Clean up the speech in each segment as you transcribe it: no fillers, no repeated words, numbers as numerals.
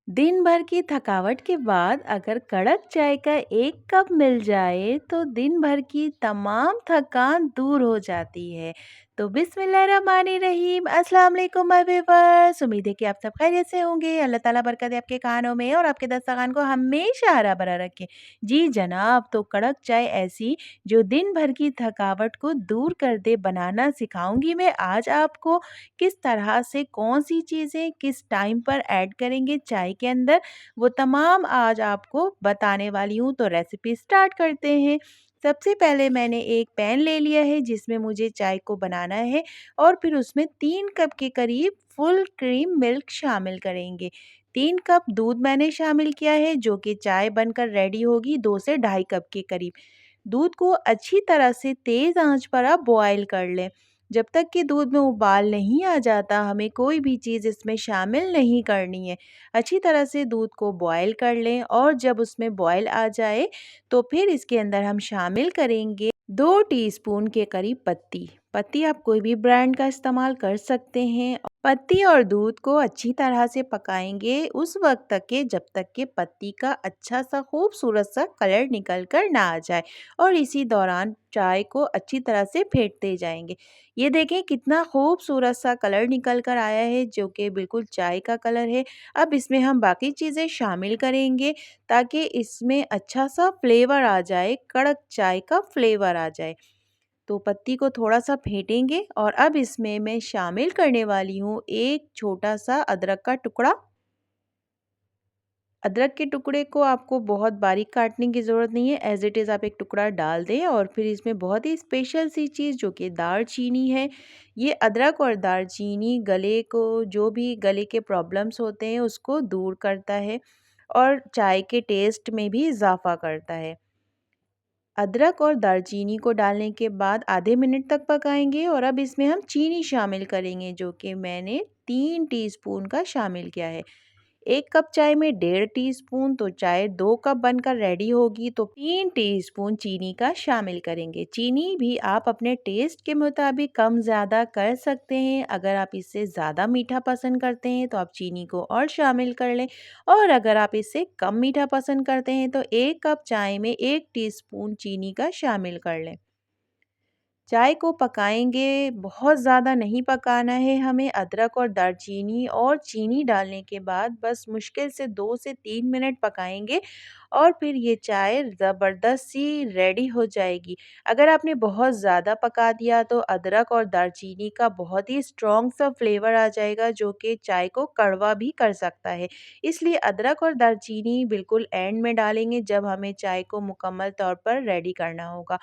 दिन भर की थकावट के बाद अगर कड़क चाय का एक कप मिल जाए तो दिन भर की तमाम थकान दूर हो जाती है। तो बिस्मिल्लाहिर्रहमानिर्रहीम, अस्सलाम वालेकुम माय व्यूअर्स। उम्मीद है कि आप सब खैरियत से होंगे। अल्लाह ताला बरकत है आपके खानों में और आपके दस्तरखान को हमेशा हरा भरा रखे। जी जनाब, तो कड़क चाय ऐसी जो दिन भर की थकावट को दूर कर दे बनाना सिखाऊंगी मैं आज आपको। किस तरह से कौन-सी चीज़ें किस टाइम पर ऐड करेंगे चाय के अंदर, वो तमाम आज आपको बताने वाली हूँ। तो रेसिपी स्टार्ट करते हैं। सबसे पहले मैंने एक पैन ले लिया है जिसमें मुझे चाय को बनाना है और फिर उसमें 3 कप के करीब फुल क्रीम मिल्क शामिल करेंगे। 3 कप दूध मैंने शामिल किया है जो कि चाय बनकर रेडी होगी 2 से ढाई कप के करीब। दूध को अच्छी तरह से तेज़ आंच पर आप बॉयल कर लें। जब तक कि दूध में उबाल नहीं आ जाता हमें कोई भी चीज़ इसमें शामिल नहीं करनी है। अच्छी तरह से दूध को बॉयल कर लें और जब उसमें बॉयल आ जाए तो फिर इसके अंदर हम शामिल करेंगे 2 टीस्पून के करीब पत्ती। पत्ती आप कोई भी ब्रांड का इस्तेमाल कर सकते हैं। पत्ती और दूध को अच्छी तरह से पकाएंगे उस वक्त तक के जब तक कि पत्ती का अच्छा सा खूबसूरत सा कलर निकल कर ना आ जाए और इसी दौरान चाय को अच्छी तरह से फेंटते जाएंगे। ये देखें कितना खूबसूरत सा कलर निकल कर आया है जो कि बिल्कुल चाय का कलर है। अब इसमें हम बाकी चीज़ें शामिल करेंगे ताकि इसमें अच्छा सा फ्लेवर आ जाए, कड़क चाय का फ्लेवर आ जाए। तो पत्ती को थोड़ा-सा फेंटेंगे और अब इसमें मैं शामिल करने वाली हूँ एक छोटा-सा अदरक का टुकड़ा। अदरक के टुकड़े को आपको बहुत बारीक काटने की ज़रूरत नहीं है, एज़ इट इज़ आप एक टुकड़ा डाल दें और फिर इसमें बहुत ही स्पेशल सी चीज़ जो कि दालचीनी है। ये अदरक और दालचीनी गले को जो भी गले के प्रॉब्लम्स होते हैं उसको दूर करता है और चाय के टेस्ट में भी इज़ाफ़ा करता है। अदरक और दालचीनी को डालने के बाद आधे मिनट तक पकाएंगे और अब इसमें हम चीनी शामिल करेंगे जो कि मैंने 3 टीस्पून का शामिल किया है। 1 कप चाय में 1.5 टीस्पून तो चाय 2 कप बनकर रेडी होगी तो 3 टीस्पून चीनी का शामिल करेंगे। चीनी भी आप अपने टेस्ट के मुताबिक कम ज़्यादा कर सकते हैं। अगर आप इससे ज़्यादा मीठा पसंद करते हैं तो आप चीनी को और शामिल कर लें और अगर आप इससे कम मीठा पसंद करते हैं तो 1 कप चाय में 1 टीस्पून चीनी का शामिल कर लें। चाय को पकाएंगे, बहुत ज़्यादा नहीं पकाना है हमें। अदरक और दालचीनी और चीनी डालने के बाद बस मुश्किल से 2 से 3 मिनट पकाएंगे और फिर ये चाय ज़बरदस्त सी रेडी हो जाएगी। अगर आपने बहुत ज़्यादा पका दिया तो अदरक और दालचीनी का बहुत ही स्ट्रॉन्ग सा फ्लेवर आ जाएगा जो कि चाय को कड़वा भी कर सकता है। इसलिए अदरक और दालचीनी बिल्कुल एंड में डालेंगे जब हमें चाय को मुकम्मल तौर पर रेडी करना होगा।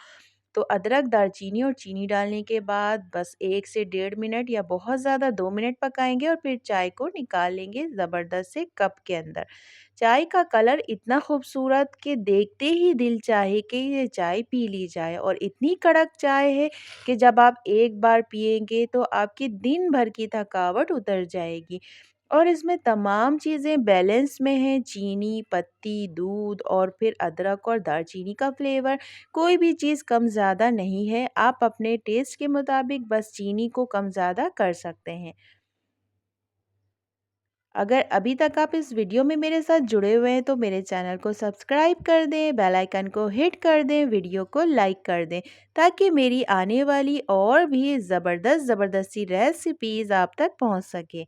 तो अदरक, दालचीनी और चीनी डालने के बाद बस 1 से डेढ़ मिनट या बहुत ज़्यादा 2 मिनट पकाएँगे और फिर चाय को निकाल लेंगे ज़बरदस्त से कप के अंदर। चाय का कलर इतना खूबसूरत कि देखते ही दिल चाहे कि ये चाय पी ली जाए और इतनी कड़क चाय है कि जब आप एक बार पिएँगे तो आपकी दिन भर की थकावट उतर जाएगी। और इसमें तमाम चीज़ें बैलेंस में हैं, चीनी, पत्ती, दूध और फिर अदरक और दालचीनी का फ्लेवर। कोई भी चीज़ कम ज़्यादा नहीं है, आप अपने टेस्ट के मुताबिक बस चीनी को कम ज़्यादा कर सकते हैं। अगर अभी तक आप इस वीडियो में मेरे साथ जुड़े हुए हैं तो मेरे चैनल को सब्सक्राइब कर दें, बेल आइकन को हिट कर दें, वीडियो को लाइक कर दें ताकि मेरी आने वाली और भी ज़बरदस्त ज़बरदस्त सी रेसिपीज़ आप तक पहुंच सके।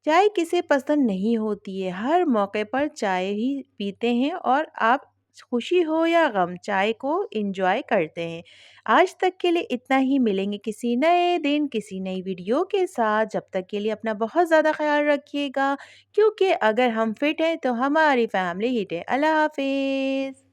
चाय किसे पसंद नहीं होती है, हर मौके पर चाय ही पीते हैं और आप खुशी हो या गम चाय को एंजॉय करते हैं। आज तक के लिए इतना ही, मिलेंगे किसी नए दिन किसी नई वीडियो के साथ। जब तक के लिए अपना बहुत ज़्यादा ख्याल रखिएगा क्योंकि अगर हम फिट हैं तो हमारी फैमिली हिट है। अल्लाह हाफिज़।